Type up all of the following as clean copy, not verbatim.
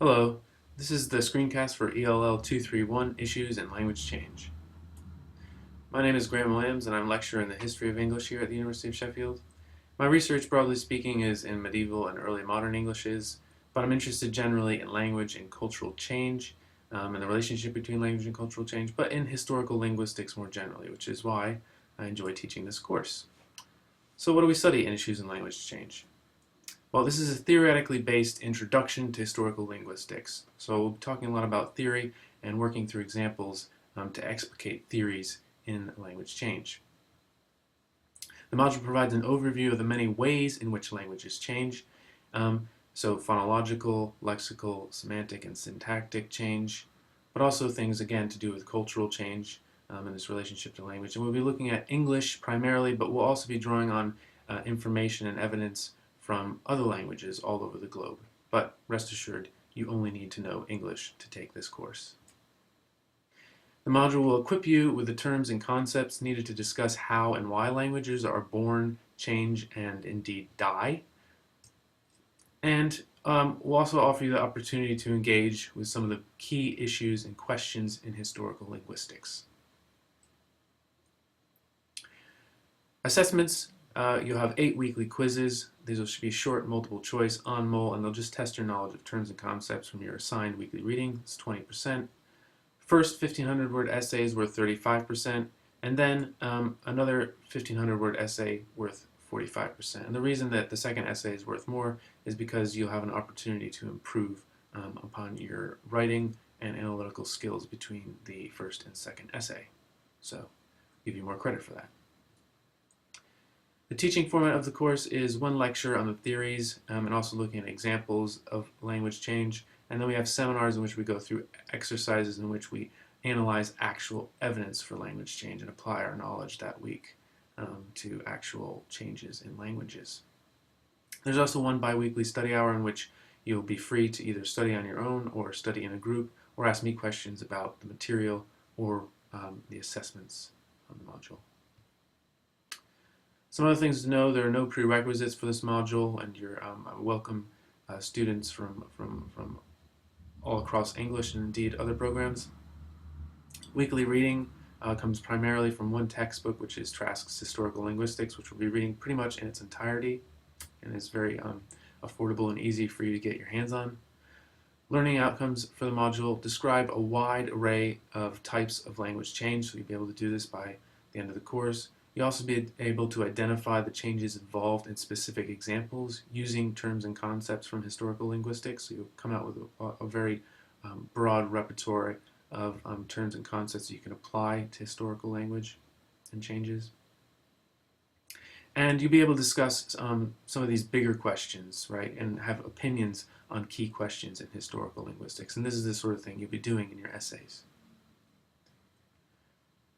Hello, this is the screencast for ELL231 Issues and Language Change. My name is Graham Williams and I'm lecturer in the history of English here at the University of Sheffield. My research, broadly speaking, is in medieval and early modern Englishes, but I'm interested generally in language and cultural change, and the relationship between language and cultural change, but in historical linguistics more generally, which is why I enjoy teaching this course. So what do we study in Issues and Language Change? Well, this is a theoretically based introduction to historical linguistics. So we'll be talking a lot about theory and working through examples to explicate theories in language change. The module provides an overview of the many ways in which languages change. So phonological, lexical, semantic, and syntactic change, but also things, again, to do with cultural change and this relationship to language. And we'll be looking at English primarily, but we'll also be drawing on information and evidence from other languages all over the globe. But rest assured, you only need to know English to take this course. The module will equip you with the terms and concepts needed to discuss how and why languages are born, change, and indeed die. And we'll also offer you the opportunity to engage with some of the key issues and questions in historical linguistics. Assessments. You'll have 8 weekly quizzes. These will be short, multiple choice, on mole, and they'll just test your knowledge of terms and concepts from your assigned weekly reading. It's 20%. First 1,500 word essay is worth 35%, and then another 1,500 word essay worth 45%. And the reason that the second essay is worth more is because you'll have an opportunity to improve upon your writing and analytical skills between the first and second essay. So I'll give you more credit for that. The teaching format of the course is one lecture on the theories and also looking at examples of language change. And then we have seminars in which we go through exercises in which we analyze actual evidence for language change and apply our knowledge that week to actual changes in languages. There's also one bi-weekly study hour in which you'll be free to either study on your own or study in a group or ask me questions about the material or the assessments on the module. Some other things to know: there are no prerequisites for this module, and you're welcome students from all across English and indeed other programs. Weekly reading comes primarily from one textbook, which is Trask's Historical Linguistics, which we'll be reading pretty much in its entirety, and is very affordable and easy for you to get your hands on. Learning outcomes for the module describe a wide array of types of language change, so you'll be able to do this by the end of the course. You'll also be able to identify the changes involved in specific examples using terms and concepts from historical linguistics. So you'll come out with a very broad repertoire of terms and concepts you can apply to historical language and changes. And you'll be able to discuss some of these bigger questions, right, and have opinions on key questions in historical linguistics. And this is the sort of thing you'll be doing in your essays.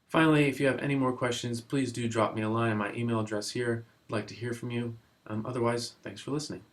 Finally, if you have any more questions, please do drop me a line on my email address here. I'd like to hear from you. Otherwise, thanks for listening.